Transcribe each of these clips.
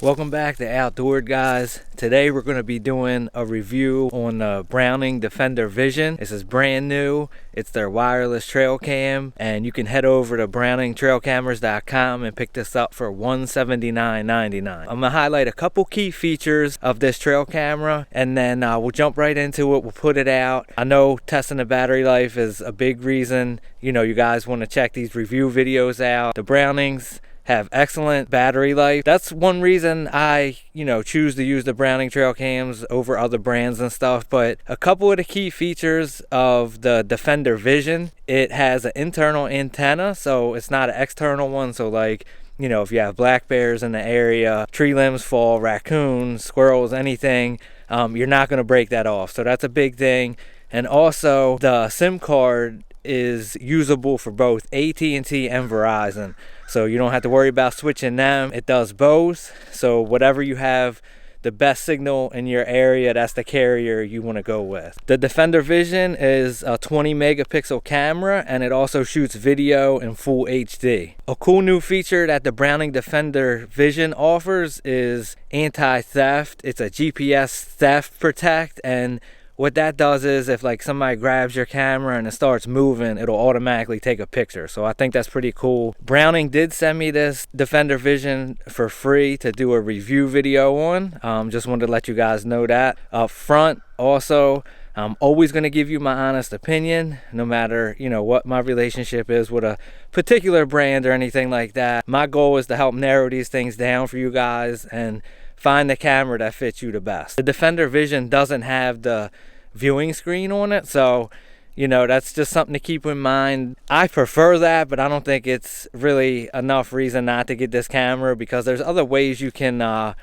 Welcome back to Outdoor Guys. Today we're going to be doing a review on the Browning Defender Vision. This is brand new. It's their wireless trail cam, and you can head over to browningtrailcameras.com and pick this up for $179.99. I'm going to highlight a couple key features of this trail camera, and then we'll jump right into it. We'll put it out. I know testing the battery life is a big reason, you guys want to check these review videos out. The Brownings have excellent battery life. That's one reason I choose to use the Browning trail cams over other brands and stuff. But a couple of the key features of the Defender Vision: it has an internal antenna, so it's not an external one. So like, if you have black bears in the area, tree limbs fall, raccoons, squirrels, anything, you're not going to break that off. So that's a big thing. And also the SIM card is usable for both AT&T and Verizon, so you don't have to worry about switching them. It does both, so whatever you have the best signal in your area, that's the carrier you want to go with. The Defender Vision is a 20 megapixel camera, and it also shoots video in full HD. A cool new feature that the Browning Defender Vision offers is anti-theft. It's a GPS theft protect, and what that does is if like somebody grabs your camera and it starts moving, it'll automatically take a picture. So I think that's pretty cool. Browning did send me this Defender Vision for free to do a review video on. Just wanted to let you guys know that up front. Also, I'm always going to give you my honest opinion, no matter what my relationship is with a particular brand or anything like that. My goal is to help narrow these things down for you guys and find the camera that fits you the best. The Defender Vision doesn't have the viewing screen on it, so that's just something to keep in mind. I prefer that, but I don't think it's really enough reason not to get this camera, because there's other ways you can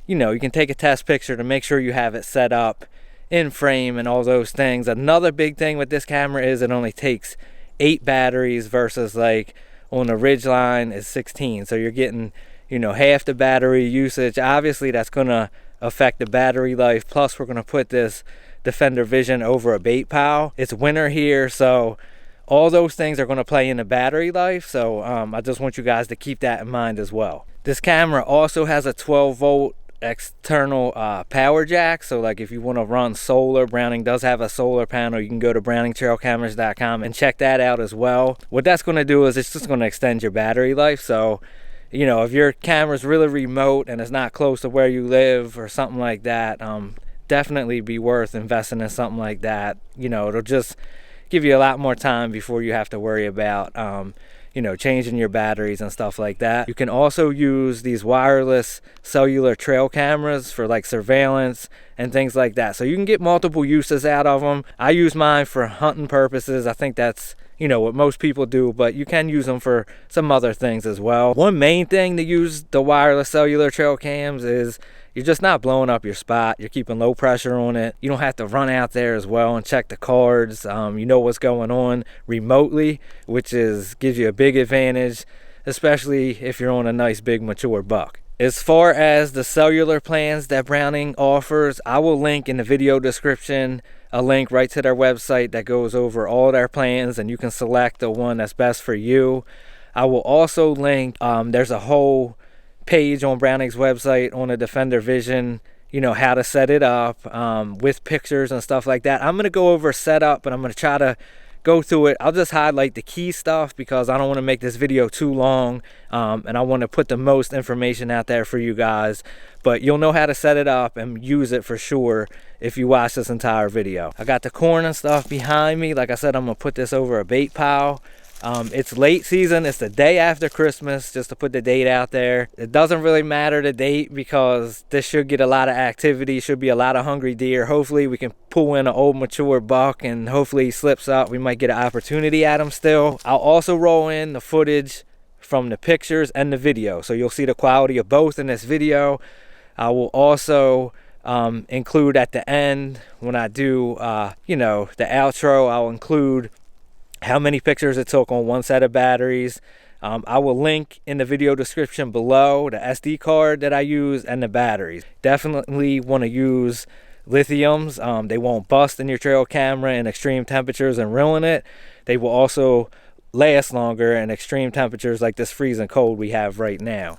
you can take a test picture to make sure you have it set up in frame and all those things. Another big thing with this camera is it only takes 8 batteries versus like on the Ridgeline is 16, so you're getting half the battery usage. Obviously that's gonna affect the battery life. Plus we're gonna put this Defender Vision over a bait pile. It's winter here, so all those things are going to play in the battery life. So I just want you guys to keep that in mind as well. This camera also has a 12-volt external power jack, so like if you want to run solar, Browning does have a solar panel. You can go to browningtrailcameras.com and check that out as well. What that's going to do is it's just going to extend your battery life. So if your camera's really remote and it's not close to where you live or something like that, definitely be worth investing in something like that. It'll just give you a lot more time before you have to worry about changing your batteries and stuff like that. You can also use these wireless cellular trail cameras for like surveillance and things like that, so you can get multiple uses out of them. I use mine for hunting purposes. I think that's what most people do, but you can use them for some other things as well. One main thing to use the wireless cellular trail cams is you're just not blowing up your spot. You're keeping low pressure on it. You don't have to run out there as well and check the cards. You know what's going on remotely, which gives you a big advantage, especially if you're on a nice big mature buck. As far as the cellular plans that Browning offers, I will link in the video description a link right to their website that goes over all their plans, and you can select the one that's best for you. I will also link, there's a whole page on Browning's website on the Defender Vision, how to set it up with pictures and stuff like that. I'm going to go over setup, but I'm going to try to go through it. I'll just highlight the key stuff because I don't want to make this video too long, and I want to put the most information out there for you guys. But you'll know how to set it up and use it for sure if you watch this entire video. I got the corn and stuff behind me. Like I said, I'm going to put this over a bait pile. It's late season. It's the day after Christmas, just to put the date out there. It doesn't really matter the date because this should get a lot of activity. Should be a lot of hungry deer. Hopefully we can pull in an old mature buck, and hopefully he slips up. We might get an opportunity at him still. I'll also roll in the footage from the pictures and the video, so you'll see the quality of both in this video. I will also include at the end, when I do the outro, I'll include how many pictures it took on one set of batteries. I will link in the video description below the SD card that I use and the batteries. Definitely want to use lithiums. They won't bust in your trail camera in extreme temperatures and ruin it. They will also last longer in extreme temperatures like this freezing cold we have right now.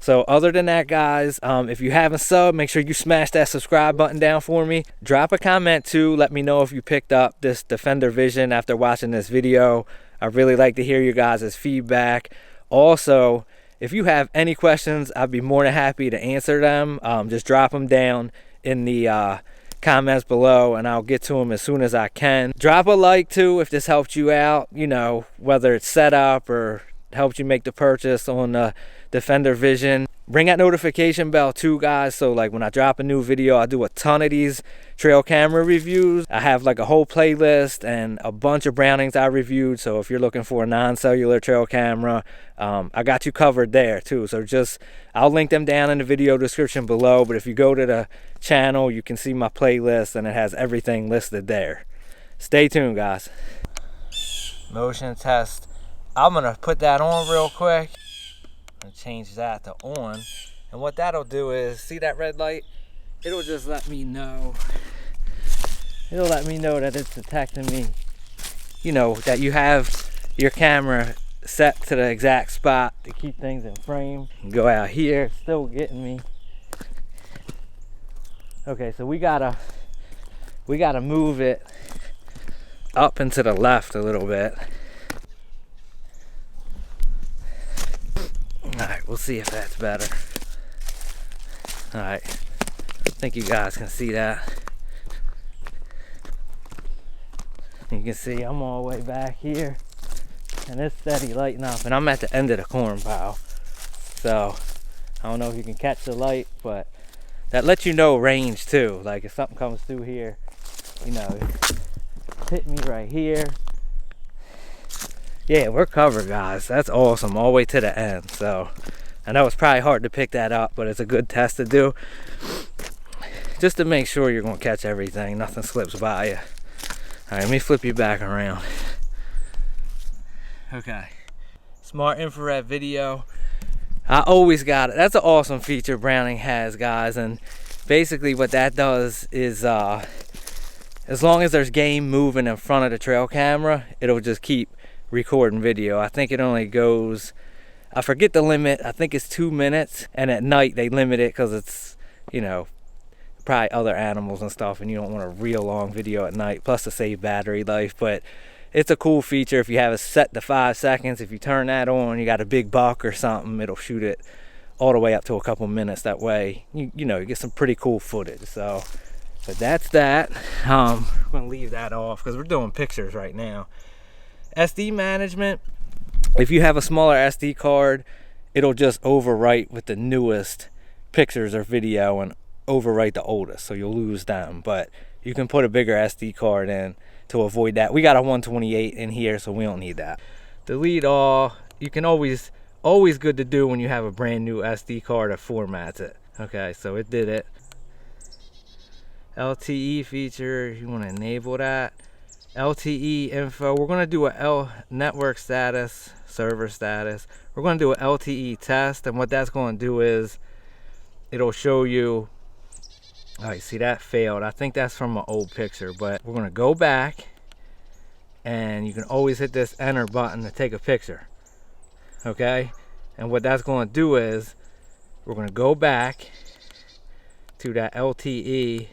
So other than that, guys, if you haven't subbed, make sure you smash that subscribe button down for me. Drop a comment too. Let me know if you picked up this Defender Vision after watching this video. I'd really like to hear you guys' feedback. Also, if you have any questions, I'd be more than happy to answer them. Just drop them down in the comments below and I'll get to them as soon as I can. Drop a like too if this helped you out, you know, whether it's setup or helped you make the purchase on the Defender Vision. Ring that notification bell too, guys, so like when I drop a new video, I do a ton of these trail camera reviews. I have like a whole playlist and a bunch of Brownings I reviewed, so if you're looking for a non-cellular trail camera, I got you covered there too. So just, I'll link them down in the video description below, but if you go to the channel, you can see my playlist and it has everything listed there. Stay tuned, guys. Motion test. I'm gonna put that on real quick and change that to on, and what that'll do is, see that red light, it'll just let me know, it'll let me know that it's detecting me, you know, that you have your camera set to the exact spot to keep things in frame. Go out here, still getting me. Okay, so we gotta move it up and to the left a little bit. Alright, we'll see if that's better. Alright, I think you guys can see that. You can see I'm all the way back here and it's steady lighting up, and I'm at the end of the corn pile. So, I don't know if you can catch the light, but that lets you know range too. Like if something comes through here, you know, hit me right here. Yeah, we're covered, guys. That's awesome, all the way to the end. So I know it's probably hard to pick that up, but it's a good test to do just to make sure you're going to catch everything, nothing slips by you. All right, let me flip you back around. Okay, smart infrared video. I always got it. That's an awesome feature Browning has, guys, and basically what that does is as long as there's game moving in front of the trail camera, it'll just keep recording video. I think it only goes, I forget the limit, I think it's 2 minutes, and at night they limit it because it's, you know, probably other animals and stuff, and you don't want a real long video at night, plus to save battery life. But it's a cool feature if you have it set to 5 seconds. If you turn that on, you got a big buck or something, it'll shoot it all the way up to a couple minutes. That way you know, you get some pretty cool footage. So but that's that. I'm gonna leave that off because we're doing pictures right now. SD management, if you have a smaller SD card, it'll just overwrite with the newest pictures or video and overwrite the oldest, so you'll lose them. But you can put a bigger SD card in to avoid that. We got a 128 in here, so we don't need that. Delete all. You can always good to do when you have a brand new SD card that formats it. Okay, so it did it. LTE feature, you want to enable that. LTE info, we're going to do a network status, server status. We're going to do an LTE test, and what that's going to do is it'll show you. All right, see, that failed. I think that's from an old picture, but we're going to go back, and you can always hit this enter button to take a picture. Okay, and what that's going to do is we're going to go back to that LTE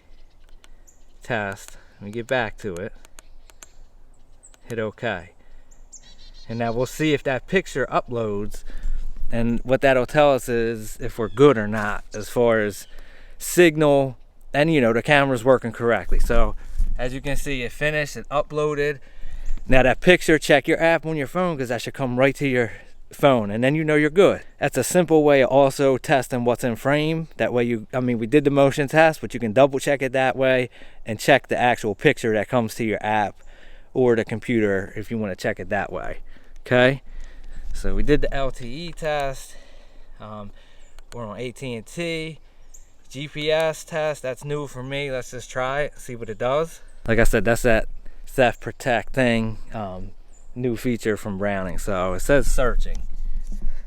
test. Let me get back to it. Hit OK, and now we'll see if that picture uploads, and what that'll tell us is if we're good or not as far as signal, and you know, the camera's working correctly. So as you can see, it finished, it uploaded. Now that picture, check your app on your phone, because that should come right to your phone, and then you know you're good. That's a simple way of also testing what's in frame. That way you, I mean, we did the motion test, but you can double check it that way and check the actual picture that comes to your app or the computer if you want to check it that way. Okay, so we did the LTE test. We're on AT&T. GPS test, that's new for me. Let's just try it, see what it does. Like I said, that's that theft protect thing, new feature from Browning. So it says searching,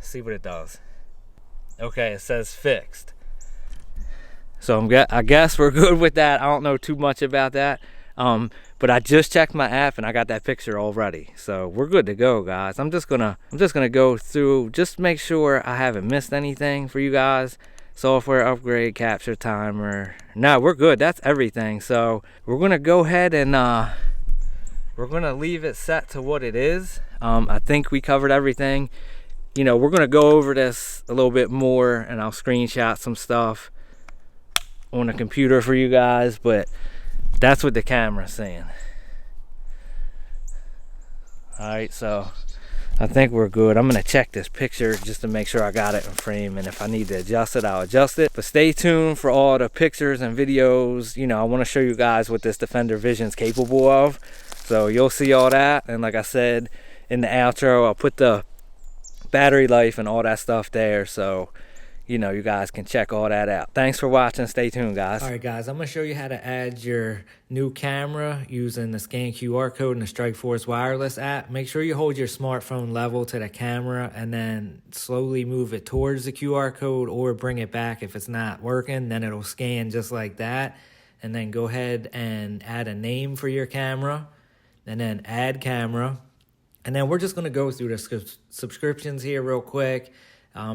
see what it does. Okay, it says fixed. So I guess we're good with that. I don't know too much about that, but But I just checked my app and I got that picture already. So we're good to go, guys. I'm just gonna go through, just make sure I haven't missed anything for you guys. Software upgrade, capture timer. No, we're good. That's everything. So we're gonna go ahead and we're gonna leave it set to what it is. I think we covered everything. You know, we're gonna go over this a little bit more, and I'll screenshot some stuff on the computer for you guys, but that's what the camera's saying. All right, so I think we're good. I'm gonna check this picture just to make sure I got it in frame, and if I need to adjust it, I'll adjust it. But stay tuned for all the pictures and videos. You know, I want to show you guys what this Defender Vision's capable of. So you'll see all that, and like I said in the outro, I'll put the battery life and all that stuff there, so you know, you guys can check all that out. Thanks for watching. Stay tuned, guys. All right, guys, I'm gonna show you how to add your new camera using the scan QR code in the Strikeforce wireless app. Make sure you hold your smartphone level to the camera and then slowly move it towards the QR code, or bring it back if it's not working. Then it'll scan just like that. And then go ahead and add a name for your camera, and then add camera. And then we're just going to go through the subscriptions here real quick.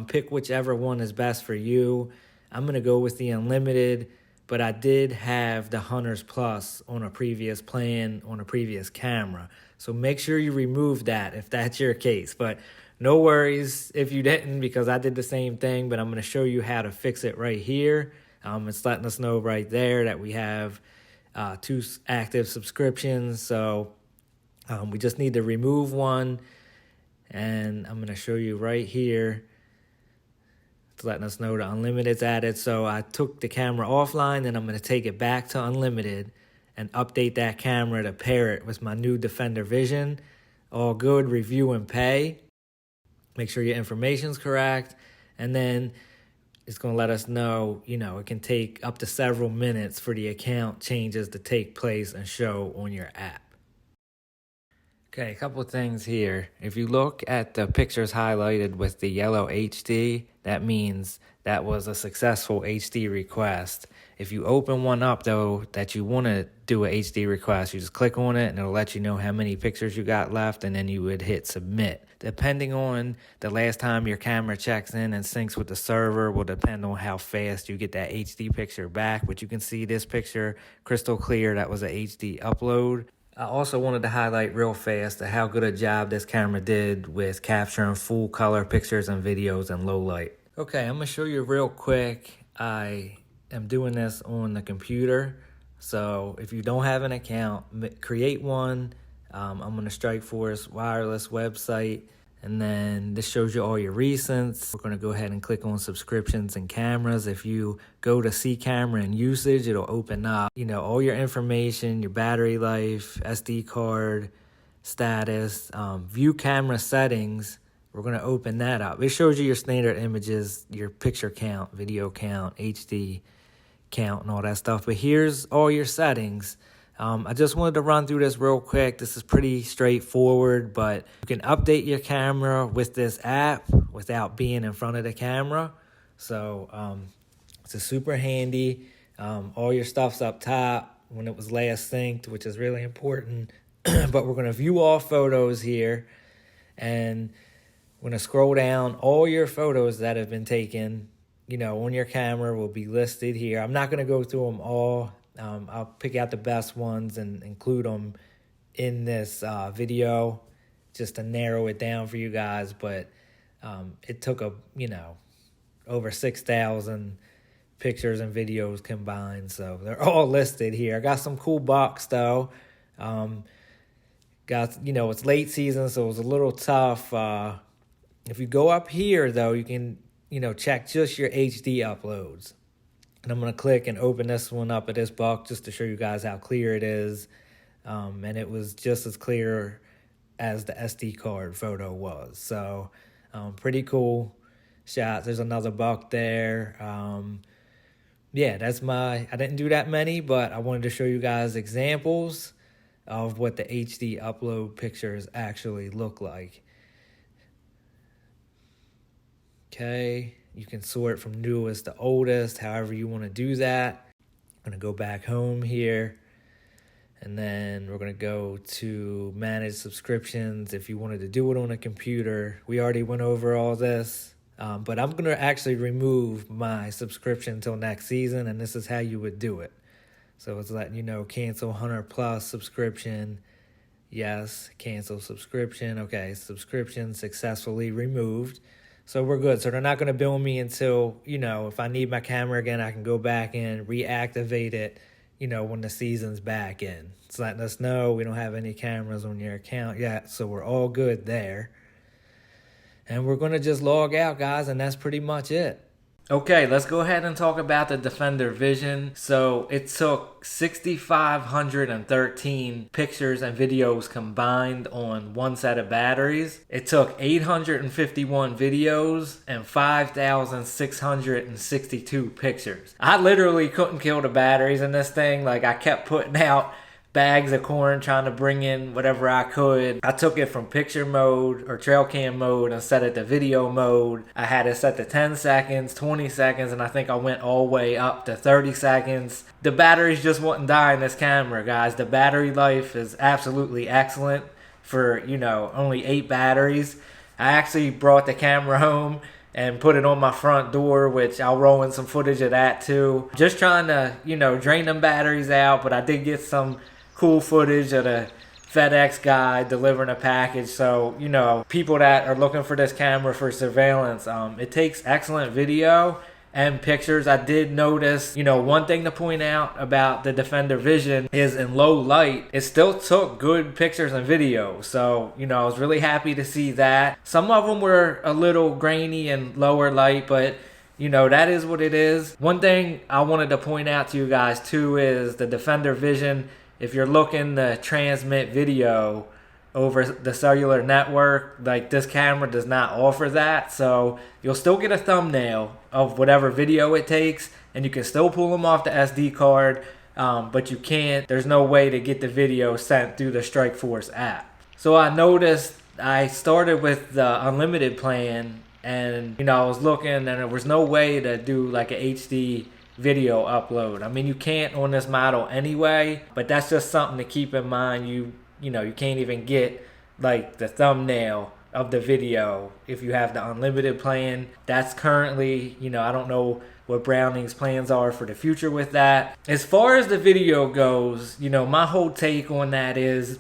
Pick whichever one is best for you. I'm going to go with the unlimited, but I did have the Hunters Plus on a previous plan on a previous camera. So make sure you remove that if that's your case. But no worries if you didn't, because I did the same thing, but I'm going to show you how to fix it right here. It's letting us know right there that we have 2 active subscriptions. So we just need to remove one, and I'm going to show you right here. It's letting us know the unlimited's added. So I took the camera offline, and I'm going to take it back to unlimited and update that camera to pair it with my new Defender Vision. All good, review and pay. Make sure your information's correct, and then it's going to let us know, you know, it can take up to several minutes for the account changes to take place and show on your app. Okay, a couple of things here. If you look at the pictures highlighted with the yellow HD, that means that was a successful HD request. If you open one up, though, that you want to do a HD request, you just click on it and it'll let you know how many pictures you got left, and then you would hit submit. Depending on the last time your camera checks in and syncs with the server will depend on how fast you get that HD picture back. But you can see this picture crystal clear. That was a HD upload. I also wanted to highlight real fast how good a job this camera did with capturing full color pictures and videos in low light. Okay, I'm going to show you real quick. I am doing this on the computer. So if you don't have an account, create one. I'm on the Strikeforce wireless website. And then this shows you all your recents. We're going to go ahead and click on subscriptions and cameras. If you go to see camera and usage, it'll open up, you know, all your information, your battery life, SD card, status, view camera settings. We're going to open that up. It shows you your standard images, your picture count, video count, HD count, and all that stuff. But here's all your settings. I just wanted to run through this real quick. This is pretty straightforward, but you can update your camera with this app without being in front of the camera. So it's a super handy. All your stuff's up top when it was last synced, which is really important. But we're going to view all photos here, and we're going to scroll down. All your photos that have been taken, you know, on your camera will be listed here. I'm not going to go through them all. I'll pick out the best ones and include them in this video just to narrow it down for you guys. But it took over 6,000 pictures and videos combined. So they're all listed here. I got some cool bucks though. It's late season, so it was a little tough. If you go up here though, you can, check just your HD uploads. And I'm going to click and open this one up at this buck just to show you guys how clear it is. And it was just as clear as the SD card photo was. So pretty cool shots. There's another buck there. I didn't do that many, but I wanted to show you guys examples of what the HD upload pictures actually look like. Okay. You can sort from newest to oldest, however you want to do that. I'm going to go back home here. And then we're going to go to manage subscriptions if you wanted to do it on a computer. We already went over all this, but I'm going to actually remove my subscription until next season, and this is how you would do it. So it's letting you know, cancel 100 plus subscription. Yes, cancel subscription. Okay, subscription successfully removed. So we're good. So they're not going to bill me until, if I need my camera again, I can go back and reactivate it, when the season's back in. It's letting us know we don't have any cameras on your account yet, so we're all good there. And we're going to just log out, guys, and that's pretty much it. Okay, let's go ahead and talk about the Defender Vision. So it took 6,513 pictures and videos combined on one set of batteries. It took 851 videos and 5,662 pictures. I literally couldn't kill the batteries in this thing. Like, I kept putting out bags of corn, trying to bring in whatever I could. I took it from picture mode or trail cam mode and set it to video mode. I had it set to 10 seconds, 20 seconds, and I think I went all the way up to 30 seconds. The batteries just wouldn't die in this camera, guys. The battery life is absolutely excellent for, only 8 batteries. I actually brought the camera home and put it on my front door, which I'll roll in some footage of that too. Just trying to, drain them batteries out, but I did get some cool footage of the FedEx guy delivering a package. So, people that are looking for this camera for surveillance, it takes excellent video and pictures. I did notice, one thing to point out about the Defender Vision is in low light, it still took good pictures and video. So, I was really happy to see that. Some of them were a little grainy and lower light, but that is what it is. One thing I wanted to point out to you guys too is the Defender Vision, if you're looking to transmit video over the cellular network, like, this camera does not offer that. So you'll still get a thumbnail of whatever video it takes, and you can still pull them off the SD card, but you can't, there's no way to get the video sent through the Strikeforce app. So I noticed I started with the unlimited plan, and I was looking, and there was no way to do like a HD video upload. I mean, you can't on this model anyway, but that's just something to keep in mind. You can't even get like the thumbnail of the video if you have the unlimited plan. That's currently, I don't know what Browning's plans are for the future with that. As far as the video goes, my whole take on that is,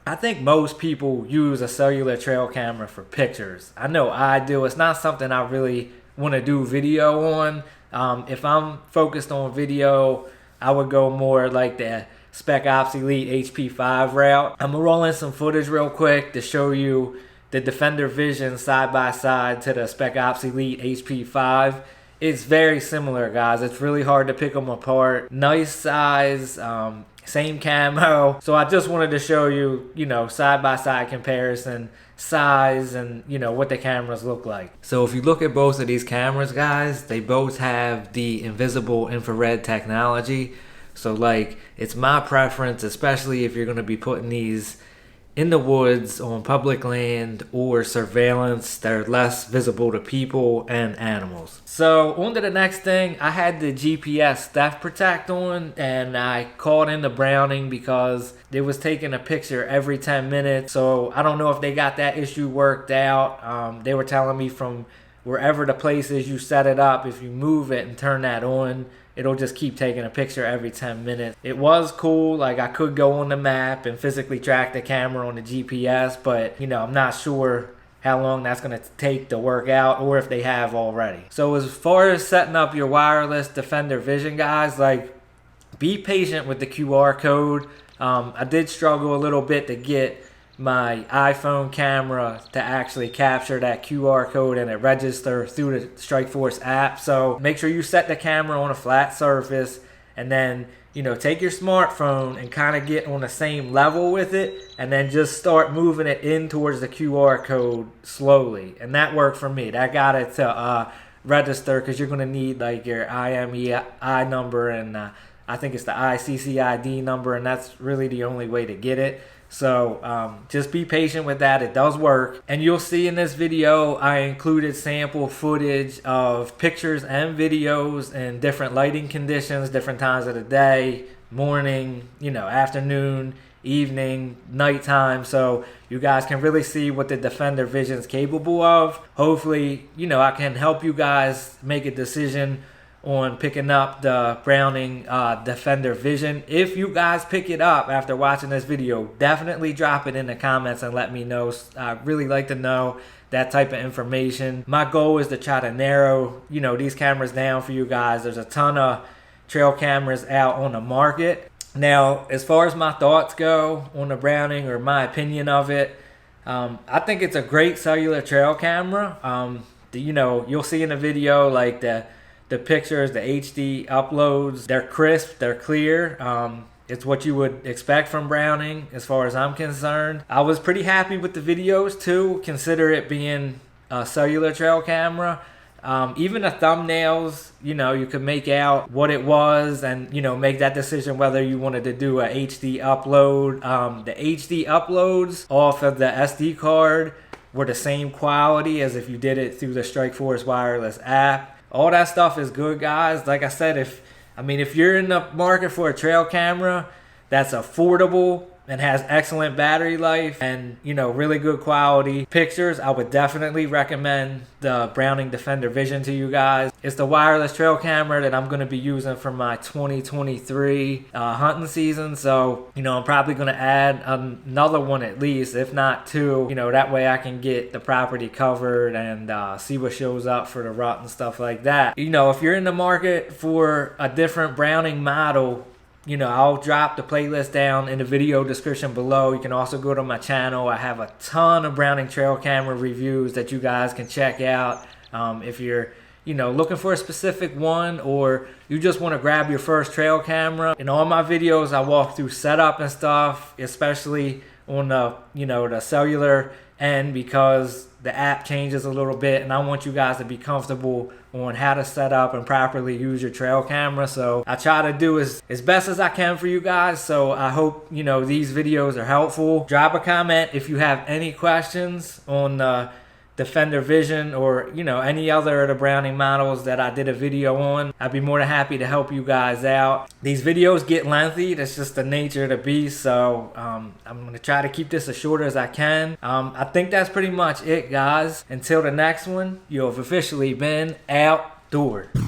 I think most people use a cellular trail camera for pictures. I know I do. It's not something I really want to do video on. If I'm focused on video, I would go more like the Spec Ops Elite HP5 route. I'm gonna roll in some footage real quick to show you the Defender Vision side by side to the Spec Ops Elite HP5. It's very similar, guys. It's really hard to pick them apart. Nice size, same camo. So I just wanted to show you, side by side comparison, size, and what the cameras look like. So if you look at both of these cameras, guys, they both have the invisible infrared technology. So like, it's my preference, especially if you're going to be putting these in the woods, on public land, or surveillance, they're less visible to people and animals. So on to the next thing. I had the GPS theft protect on, and I called into Browning because it was taking a picture every 10 minutes. So I don't know if they got that issue worked out. They were telling me from wherever the place is you set it up, if you move it and turn that on, it'll just keep taking a picture every 10 minutes. It was cool. Like, I could go on the map and physically track the camera on the GPS, but I'm not sure how long that's going to take to work out, or if they have already. So as far as setting up your wireless Defender Vision, guys, like, be patient with the QR code. I did struggle a little bit to get my iPhone camera to actually capture that QR code and it register through the Strikeforce app. So make sure you set the camera on a flat surface, and then take your smartphone and kind of get on the same level with it, and then just start moving it in towards the QR code slowly. And that worked for me. That got it to register, because you're going to need like your IMEI number, and I think it's the ICCID number, and that's really the only way to get it. So just be patient with that. It does work. And you'll see in this video, I included sample footage of pictures and videos in different lighting conditions, different times of the day, morning, afternoon, evening, nighttime, so you guys can really see what the Defender Vision is capable of. Hopefully, I can help you guys make a decision on picking up the Browning Defender Vision. If you guys pick it up after watching this video, definitely drop it in the comments and let me know. I'd really like to know that type of information. My goal is to try to narrow, these cameras down for you guys. There's a ton of trail cameras out on the market. Now, as far as my thoughts go on the Browning, or my opinion of it, I think it's a great cellular trail camera. You'll see in the video, like the pictures, the HD uploads, they're crisp, they're clear. It's what you would expect from Browning as far as I'm concerned. I was pretty happy with the videos too, consider it being a cellular trail camera. Even the thumbnails, you could make out what it was and, make that decision whether you wanted to do a HD upload. The HD uploads off of the SD card were the same quality as if you did it through the Strikeforce wireless app. All that stuff is good, guys. Like I said, if you're in the market for a trail camera that's affordable and has excellent battery life and, really good quality pictures, I would definitely recommend the Browning Defender Vision to you guys. It's the wireless trail camera that I'm going to be using for my 2023 hunting season. So, I'm probably going to add another one at least, if not two. That way I can get the property covered and see what shows up for the rut and stuff like that. If you're in the market for a different Browning model, I'll drop the playlist down in the video description below. You can also go to my channel. I have a ton of Browning trail camera reviews that you guys can check out. If you're, looking for a specific one, or you just want to grab your first trail camera. In all my videos, I walk through setup and stuff, especially on the, the cellular end, because the app changes a little bit and I want you guys to be comfortable on how to set up and properly use your trail camera. So I try to do as best as I can for you guys. So I hope, these videos are helpful. Drop a comment if you have any questions on the Defender Vision, or any other of the Browning models that I did a video on. I'd be more than happy to help you guys out. These videos get lengthy. That's just the nature of the beast. So I'm going to try to keep this as short as I can. I think that's pretty much it, guys. Until the next one, you have officially been outdoored.